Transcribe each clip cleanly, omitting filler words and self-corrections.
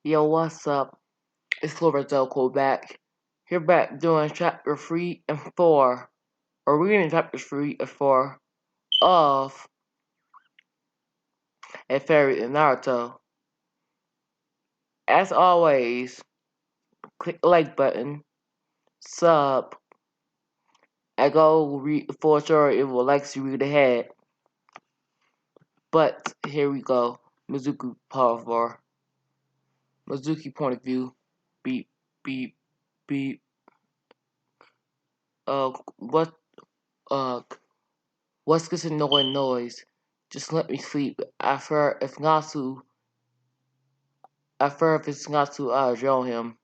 Yo, what's up? It's Clover back. Here back doing chapter 3 and 4, or reading chapters 3 and 4 of A Fairy in Naruto. As always, click the like button, sub, and go read the full story if you would like to read ahead. But here we go. Mizuki part 4. Mizuki point of view. Beep, beep, beep. What, uh, what's this annoying noise? Just let me sleep. I fear if it's not too, I'll drown him.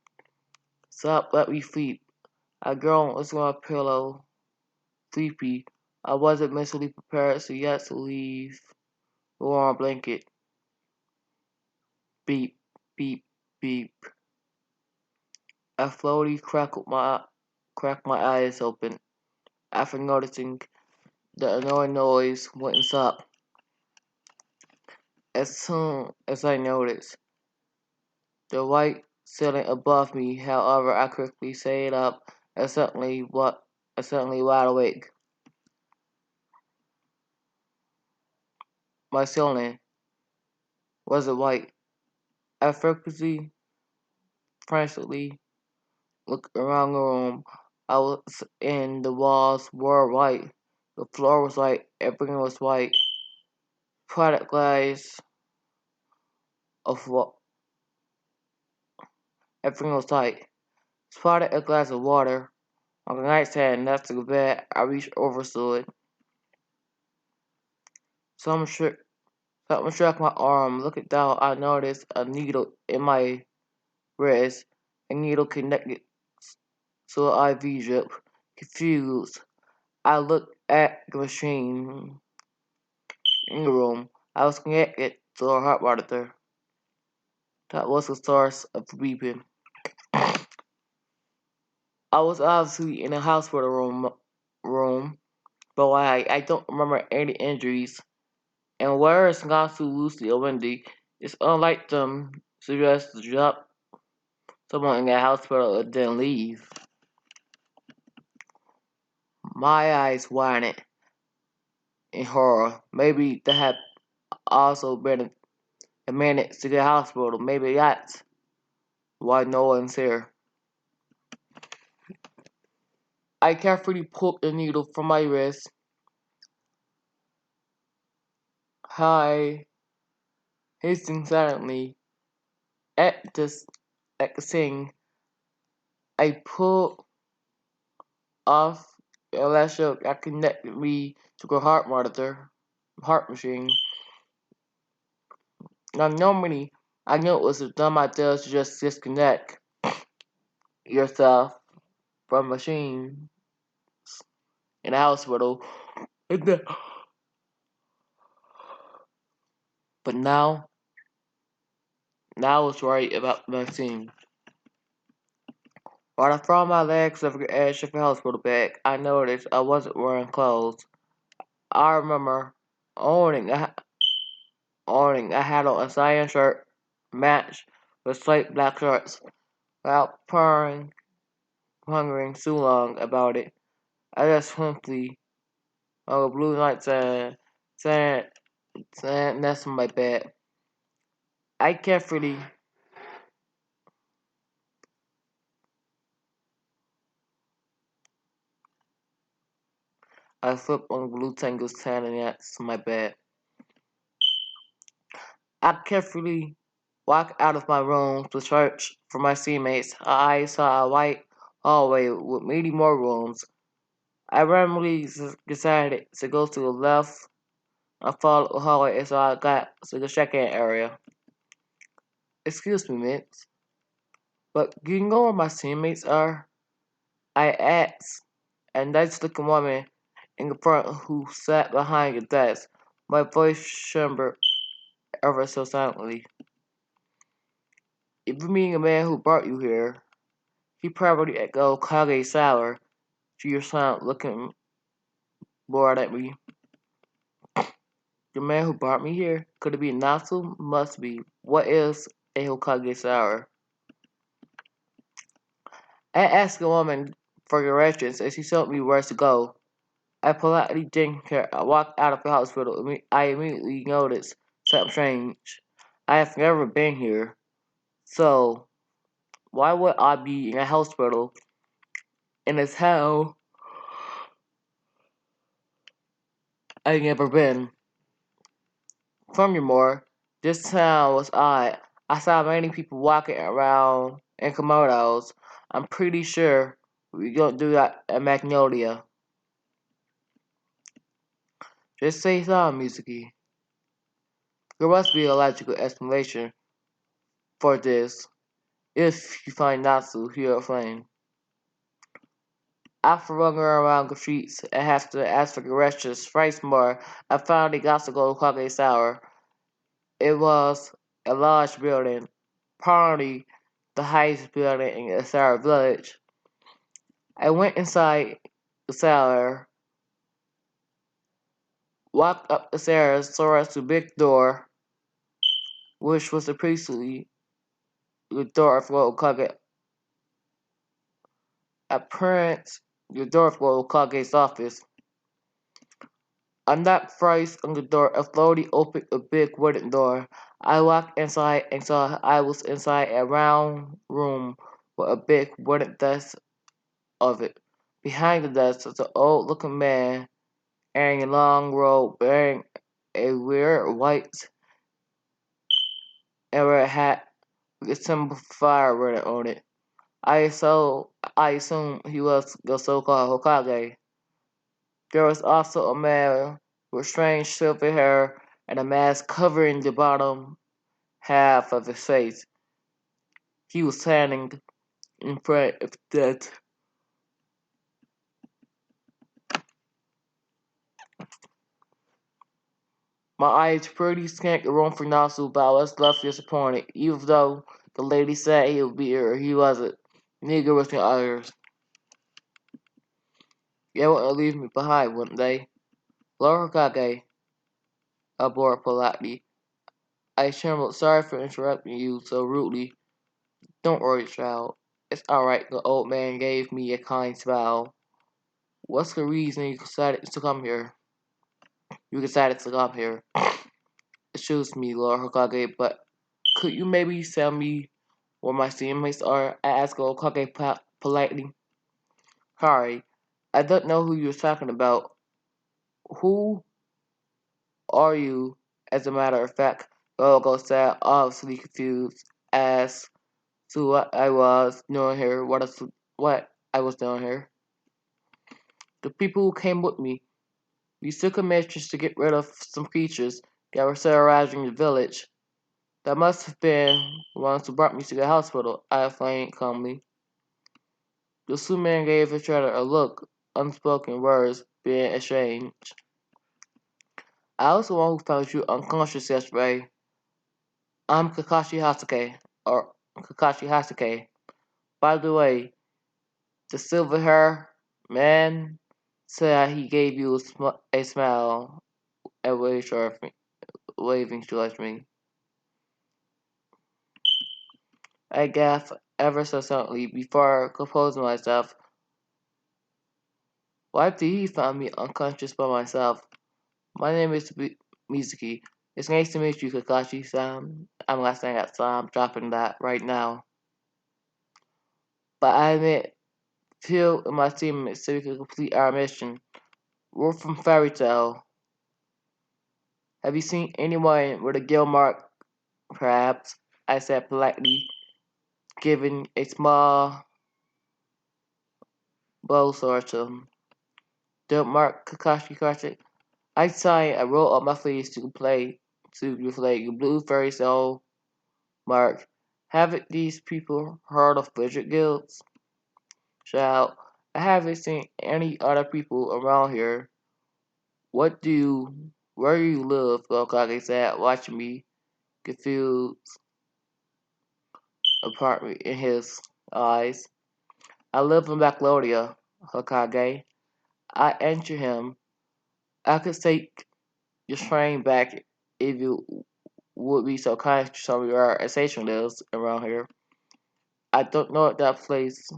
Stop, let me sleep. I groan, was on my pillow, sleepy. I wasn't mentally prepared, so yet to leave the warm blanket. Beep, beep, beep. I slowly cracked my eyes open. After noticing the annoying noise wouldn't stop. As soon as I noticed the white ceiling above me, however, I quickly sat up and suddenly wide awake. My ceiling wasn't white. I frantically looked around the room I was in. The walls were white. The floor was white. Everything was white. Product glass of what? Everything was white. Spotted a glass of water on the nightstand next to the bed. I reached over to it. Someone struck my arm. Looking down, I noticed a needle in my wrist. A needle connected to an IV drip. Confused, I looked at the machine in the room. I was connected to a heart monitor. That was the source of the beeping. I was obviously in a hospital room, but I don't remember any injuries. And whereas Nasu, Lucy, or Wendy, it's unlike them suggest to drop someone in that hospital and then leave. My eyes widened in horror. Maybe they had also been a minute to the hospital. Maybe that's why no one's here. I carefully pulled the needle from my wrist. I hastened silently at the thing. I pulled off the electrode that connected me to the heart machine. Now normally I know it was a dumb idea to just disconnect yourself from machine in the hospital. But now I was worried about the vaccine. While I threw my legs over the edge of the hospital bed, I noticed I wasn't wearing clothes. I remember owning a, I had on a cyan shirt matched with straight black shorts. Without pondering too long about it, I just simply on a blue nightstand sat next to my bed. I carefully I slipped on the blue tangle standing next to my bed. I carefully walked out of my room to search for my teammates. I saw a white hallway with many more rooms. I randomly decided to go to the left and follow the hallway until I got to the check-in area. Excuse me, miss, but do you know where my teammates are? I asked a nice-looking woman in the front who sat behind the desk. My voice trembled ever so silently. If you mean the man who brought you here, he probably echoed Kage Sour to your sound looking bored at me. The man who brought me here? Could it be Natsu? Must be. What is a Hokage sour. I asked a woman for directions and she told me where to go. I politely thanked her. I walked out of the hospital. I immediately noticed something strange. I have never been here, so why would I be in a hospital in a town I've never been? Furthermore, this town was odd. I saw many people walking around in kimonos. I'm pretty sure we don't do that at Magnolia. Just say something, Mizuki. There must be a logical explanation for this if you find Natsu here aflame. After running around the streets and have to ask for directions twice more, I finally got to go to Kage Tower. It was a large building, probably the highest building in Asara village. I went inside the cellar, walked up the stairs towards the big door, which was the priestly the door of Lord Kage. Apparent the door of Lord Kage's office. On that price on the door, a slowly opened a big wooden door. I walked inside and saw I was inside a round room with a big wooden desk of it. Behind the desk was an old-looking man wearing a long robe, wearing a weird white and red hat with a symbol of fire written on it. I assumed he was the so-called Hokage. There was also a man with strange silver hair and a mask covering the bottom half of his face. He was standing in front of that. My eyes pretty scanned the room for Nasu, but I was left disappointed. Even though the lady said he would be here, he wasn't. Neither was the others. They wouldn't leave me behind, wouldn't they? Lord Hokage, I bore politely. I trembled. Sorry for interrupting you so rudely. Don't worry, child. It's alright, the old man gave me a kind smile. What's the reason you decided to come here? You decided to come here. Excuse me, Lord Hokage, but could you maybe tell me where my teammates are? I asked Lord Hokage politely. Sorry, I don't know who you're talking about. Who are you? As a matter of fact, Lord Hokage said, obviously confused as to what I was doing here, what I was doing here. The people who came with me, we took a measures to get rid of some creatures that were terrorizing the village. That must have been the ones who brought me to the hospital, I explained calmly. The two men gave each other a look, unspoken words being exchanged. I was the one who found you unconscious yesterday. I'm Kakashi Hatake, or Kakashi Hatake. By the way, the silver hair man said he gave you a smile and waving towards me. I gasped ever so slightly before composing myself. Why did he find me unconscious by myself? My name is Mizuki. It's nice to meet you, Kakashi-san. I'm not saying that, so I'm dropping that right now. But I admit, Phil and my teammates so we can complete our mission. We're from Fairy Tale. Have you seen anyone with a gill mark, perhaps? I said politely, giving a small bow sort of. Gill mark, Kakashi. I sighed and rolled up my sleeves to reflect the blue fairy tale mark. Haven't these people heard of wizard guilds? Child, I haven't seen any other people around here. Where do you live? Okage said, watching me confused apartment in his eyes. I live in Backlodia, Hokage. I answered him. I could take your train back if you would be so kind to show me where a station is around here. I don't know what that place.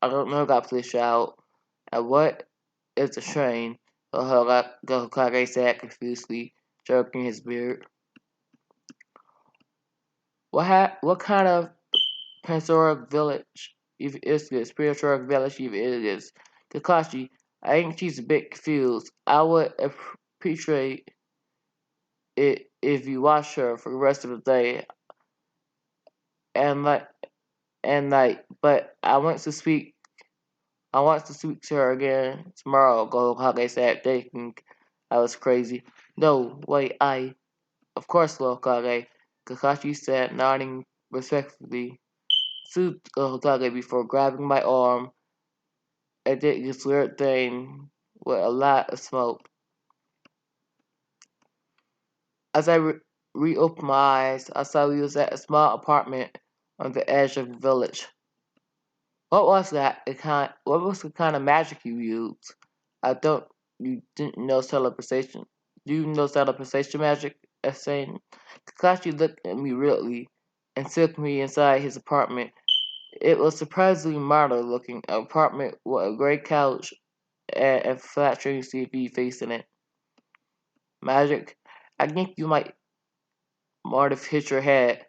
I don't know that place out. And what is a train? Hokage said confusedly, stroking his beard. What kind of prehistoric village is this? Prehistoric village even it is. Kakashi, I think she's a bit confused. I would appreciate it if you watch her for the rest of the day and like but I want to speak to her again tomorrow, Hokage said, thinking I was crazy. No, wait, of course, Lord Hokage, Kakashi said, nodding respectfully. Soothed Hokage before grabbing my arm and did this weird thing with a lot of smoke. As I reopened my eyes, I saw we was at a small apartment on the edge of the village. What was that? What was the kind of magic you used? I don't. You didn't know teleportation. Do you know teleportation magic? I said. Kakashi looked at me weirdly and took me inside his apartment. It was surprisingly modern looking, an apartment with a gray couch and a flat screen TV facing it. Magic? I think you might have hit your head.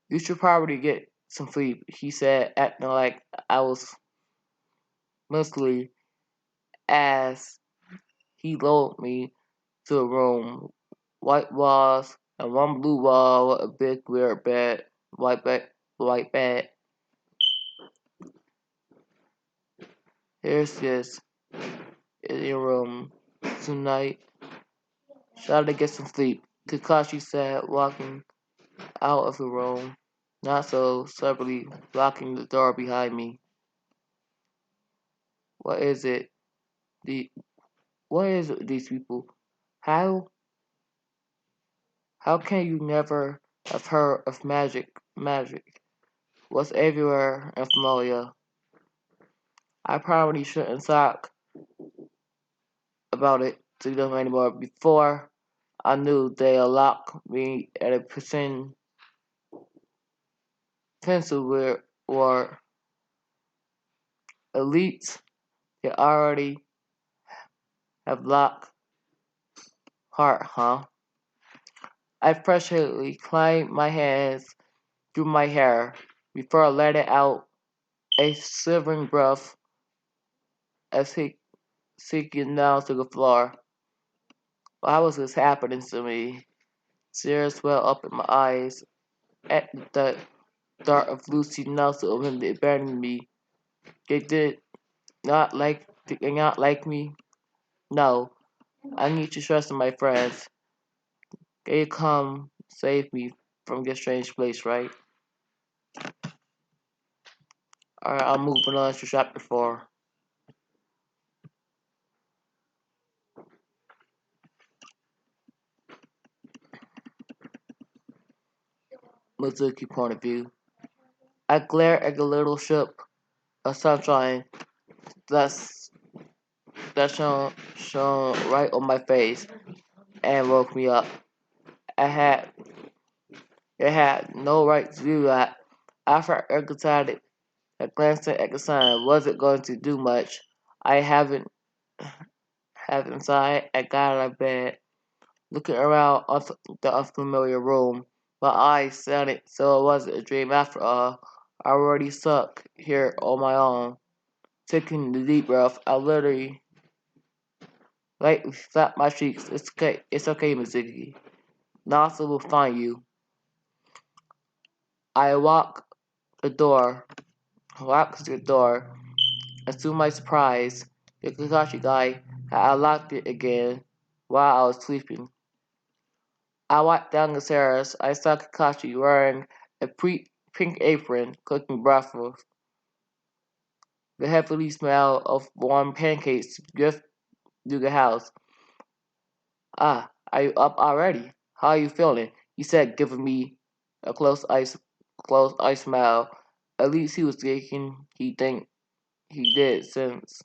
You should probably get some sleep, he said, acting like I was mostly as he lowered me to a room. White walls and one blue wall with a big weird bed. White bed. Here's this in your room tonight. Try to get some sleep, Kakashi said, walking out of the room, not so subtly locking the door behind me. What is it? The what is it, these people? How how can you never have heard of magic? Magic was everywhere and familiar. I probably shouldn't talk about it to them anymore. Before I knew they locked me at a pencil where elites they already have locked heart, huh? I frustratingly climbed my hands through my hair before letting out a shivering breath as he sinking down to the floor. Why was this happening to me? Tears welled up in my eyes at the thought of Lucy Nelson when they abandoned me. They did not like me. No, I need to trust in my friends. They come save me from this strange place, right? Alright, I'm moving on to chapter 4. Mizuki point of view. I glare at the little ship of sunshine that's shone right on my face and woke me up. I had it had no right to do that. After I decided that glancing at the sign wasn't going to do much, I haven't sighed. I got out of bed, looking around the unfamiliar room. My eyes sounded so it wasn't a dream after all. I already stuck here on my own. Taking the deep breath, I literally lightly slapped my cheeks. It's okay, Mizuki. Nasa will find you. I walked to the door, and to my surprise, the Kakashi guy had unlocked it again while I was sleeping. I walked down the stairs. I saw Kakashi wearing a pink apron, cooking breakfast. The heavenly smell of warm pancakes drifted through the house. Ah, are you up already? How are you feeling? He said, giving me a close ice smile. At least he was thinking he think he did since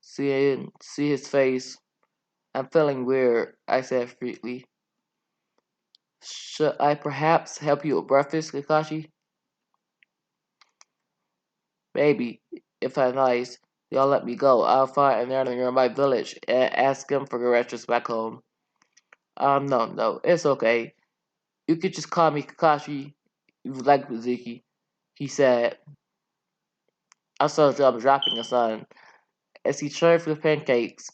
see his face. I'm feeling weird, I said freely. Should I perhaps help you with breakfast, Kakashi? Maybe, if I'm nice, y'all let me go. I'll find an elder in my village and ask him for directions back home. No, it's okay. You could just call me Kakashi if you like, Mizuki, he said. I saw Job dropping a sun as he served the pancakes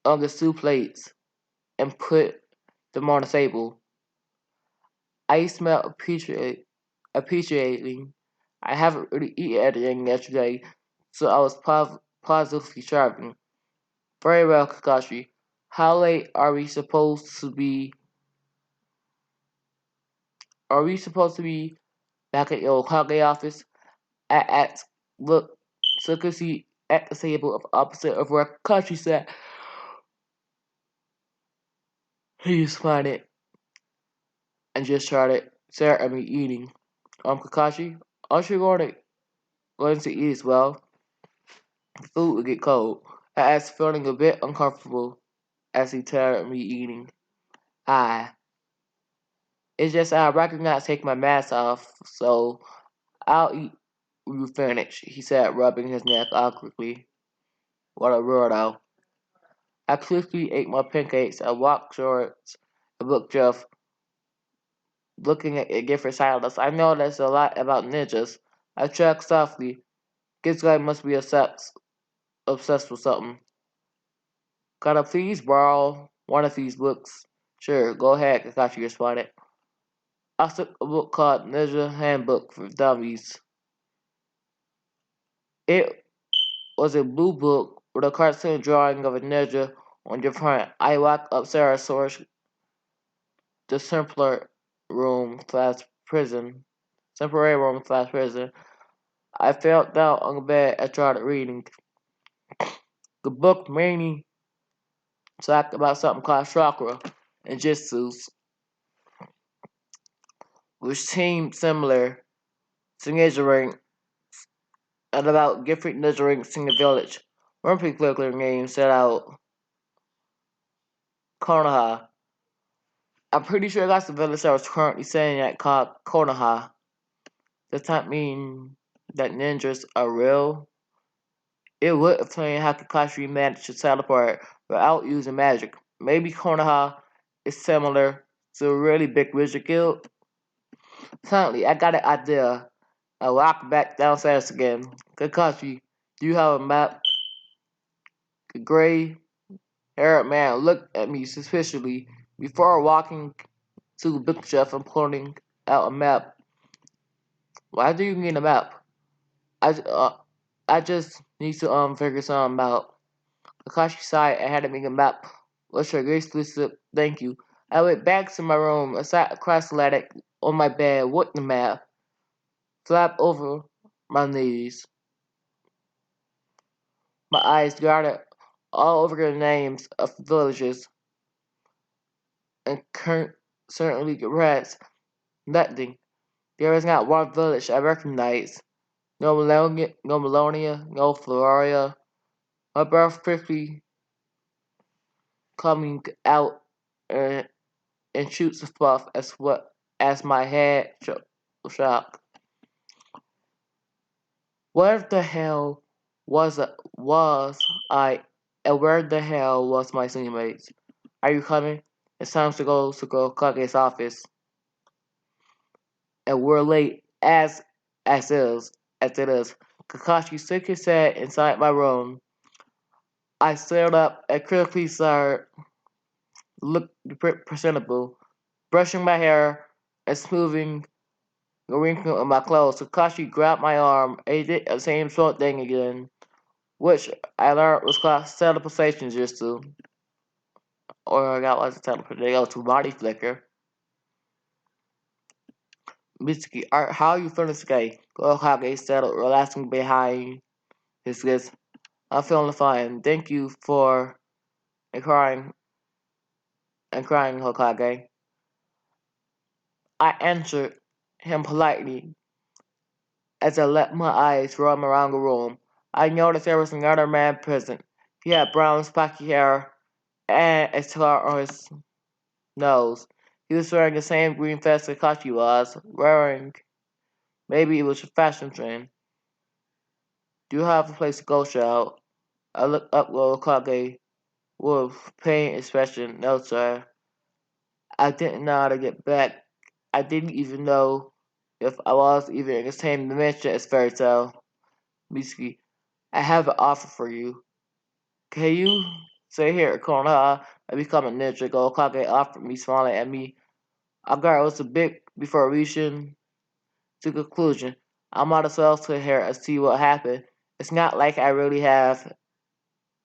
on the soup plates and put them on the table. I smelled appreciating. I haven't really eaten anything yesterday, so I was positively starving. Very well, Kakashi. How late are we supposed to be? Are we supposed to be back at your Kage office? I asked. Look, Sukushi at the table opposite of where Kakashi sat. He responded and just started staring at me eating. Kakashi, aren't you going to eat as well? The food would get cold. I asked, feeling a bit uncomfortable as he stared at me eating. I. It's just I recognize taking my mask off, so I'll eat when you finish, he said, rubbing his neck awkwardly. What a weirdo. I quickly ate my pancakes and walked towards the bookshelf, looking at a different silence. I noticed a lot about ninjas. I checked softly. This guy must be obsessed with something. Could I please borrow one of these books? Sure, go ahead, Kakashi responded. I took a book called Ninja Handbook for Dummies. It was a blue book with a cartoon drawing of a ninja on the front. I walked upstairs towards the room slash prison. Temporary room slash prison. I fell down on the bed and started reading. The book mainly talked about something called chakra and jutsus, which seemed similar to ninja rank and about different ninja ranks in the village. One particular name set out Konoha. I'm pretty sure that's the village I was currently saying at called Konoha. Does that mean that ninjas are real? It would explain how Kakashi managed to teleport without using magic. Maybe Konoha is similar to a really big wizard guild. Suddenly, I got an idea. I walked back downstairs again. Kakashi, do you have a map? The gray-haired man looked at me suspiciously before walking to the bookshelf and pulling out a map. Why do you need a map? I, uh, I just need to figure something out. Kakashi sighed and handed me a map. What's your gracefully slip? Thank you. I went back to my room and sat across the attic on my bed with the map, flapped over my knees. My eyes darted all over the names of villages and certainly rats. Nothing. There is not one village I recognize. No Melonia, no Floria. My breath quickly coming out and, and shoots of puff as my head shocked. Where the hell was I and where the hell was my teammates? Are you coming? It's time to go Kage's office. And we're late as it is. Kakashi shook his head inside my room. I stared up and quickly started looked presentable, brushing my hair and smoothing the wrinkle in my clothes. Kakashi grabbed my arm and he did the same short thing again, which I learned was called teleportation jutsu. Or I got lots of teleportation to body flicker. Mitsuki, how are you feeling today? Hokage settled, relaxing behind his desk. I'm feeling fine. Thank you for and crying Hokage. I answered him politely as I let my eyes roam around the room. I noticed there was another man present. He had brown spiky hair and a scar on his nose. He was wearing the same green vest Kakashi was wearing. Maybe it was a fashion trend. Do you have a place to go, child? I looked up while Kage with pain expression. No, sir. I didn't know how to get back. I didn't even know if I was even in the same dimension as Fairy Tail. Mitsuki, I have an offer for you. Can you stay here at Konoha and become a ninja? Go Kage offered me, smiling at me. I got was a bit before reaching to conclusion. I might as well sit here and see what happened. It's not like I really have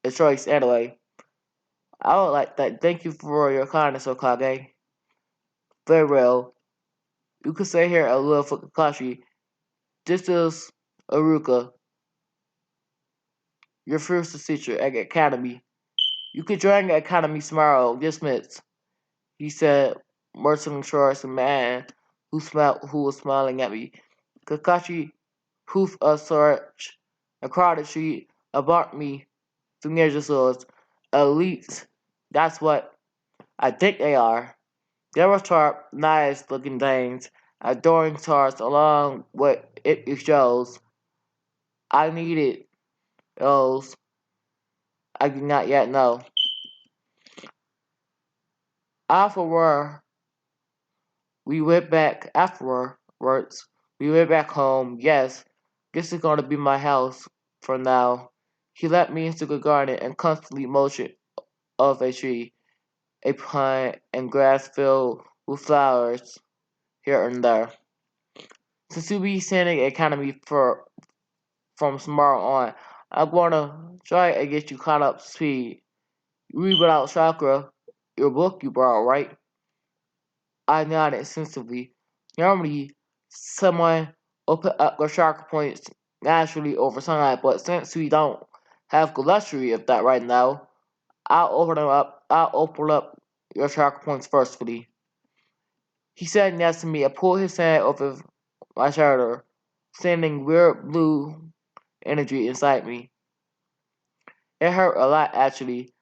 a choice anyway. I would like that. Thank you for your kindness, Okage. Very well. You can stay here and live for Kakashi. This is Aruka, your first teacher at the academy. You could join the academy tomorrow. Dismissed, he said, motioning towards the man who was smiling at me. Kakashi hoofed a search a crowded street about me to ninja swords. Elites, that's what I think they are. They were sharp, nice looking things, adoring stars along with it shows. I needed those I do not yet know. Afterward, we went back afterwards. We went back home. Yes, this is gonna be my house for now. He let me into the garden and constantly motion of a tree, a pine, and grass filled with flowers here and there. Since we'll be sending Academy from tomorrow on, I'm gonna try and get you caught up to speed. You read without chakra, your book you brought, right? I nodded sensibly. Normally, someone open up their chakra points naturally over time, but since we don't have the luxury of that right now, I'll open up your chakra points firstly. He sat next to me. I pulled his hand over my shoulder, sending weird blue energy inside me. It hurt a lot actually,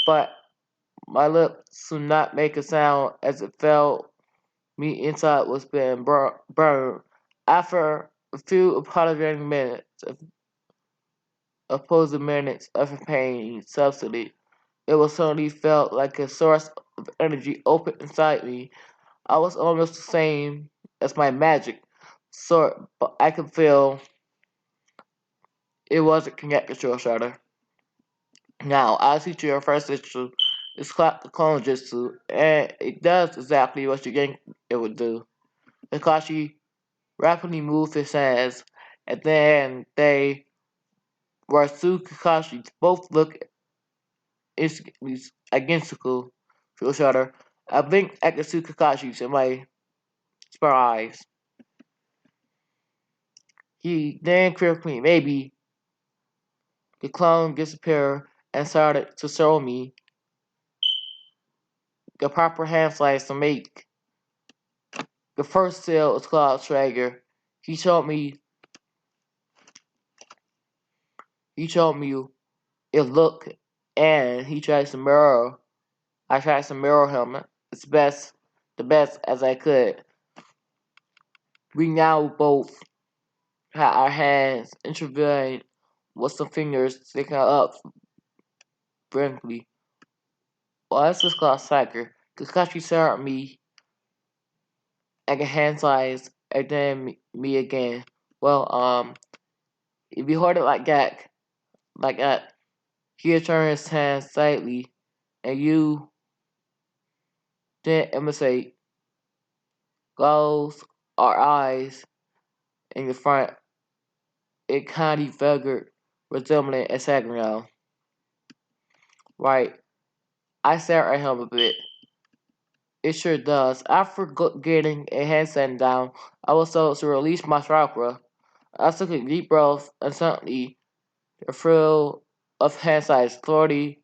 but my lips would not make a sound as it felt me inside was being burned. After a few apologetic minutes of opposing minutes of pain subsidy, it was suddenly felt like a source of energy opened inside me. I was almost the same as my magic sort, but I could feel it wasn't connected to each other. Now, I'll teach you your first issue. It's called the clone jutsu, and it does exactly what you think it would do. Kakashi rapidly moved his hands, and then they were through Kakashi. Both looked instantly identical to each other. I blinked at the two Kakashis in my surprise. He then quickly, maybe, the clone disappeared and started to show me the proper hand slice to make. The first cell was called Traeger. He showed me he showed me it looked and he tried to mirror I tried to mirror him the best as I could. We now both had our hands intertwined with some fingers sticking up frankly. Well, that's just called soccer. Kakashi stared at me and the hand size and then me again. Well, if you hold it like that, he turned his hand slightly, and you then imitate goals or eyes in the front. It kind of figured resembling a hexagon. Right. I stared at him a bit. It sure does. After getting a handstand down, I was told to release my chakra. I took a deep breath and suddenly the thrill of hindsight authority,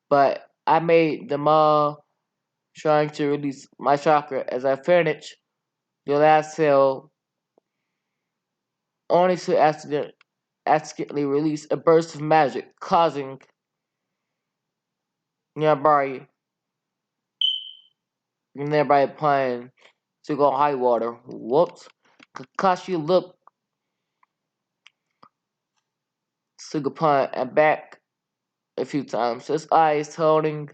but I made them all trying to release my chakra as I finished the last cell only to accidentally release a burst of magic, causing nearby and everybody playing to go high water. Whoops. Kakashi looked Sugapun and back a few times, his eyes holding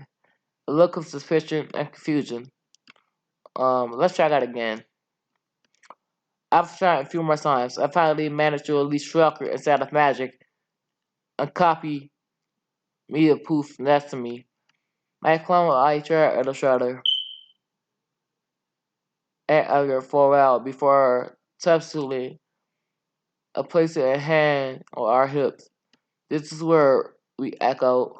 a look of suspicion and confusion. Let's try that again. After trying a few more times, I finally managed to release Shulker instead of magic and copy me a poof next to me. My clone eye chair at the shoulder and other for a while before subsequently I placed a hand on our hips. This is where we echoed.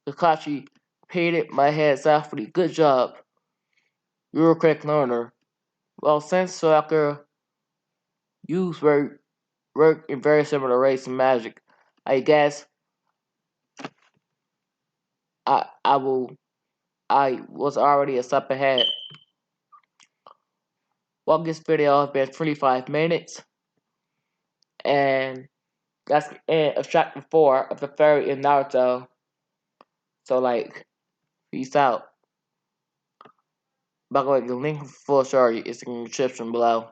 Kakashi patted my head softly. Good job. You're a quick learner. Well, since Shulker used work in very similar ways in magic, I guess I will I was already a step ahead. Well, this video has been 25 minutes, and that's the end of chapter 4 of the fairy in Naruto. So, like, peace out. By the way, the link for full story is in the description below.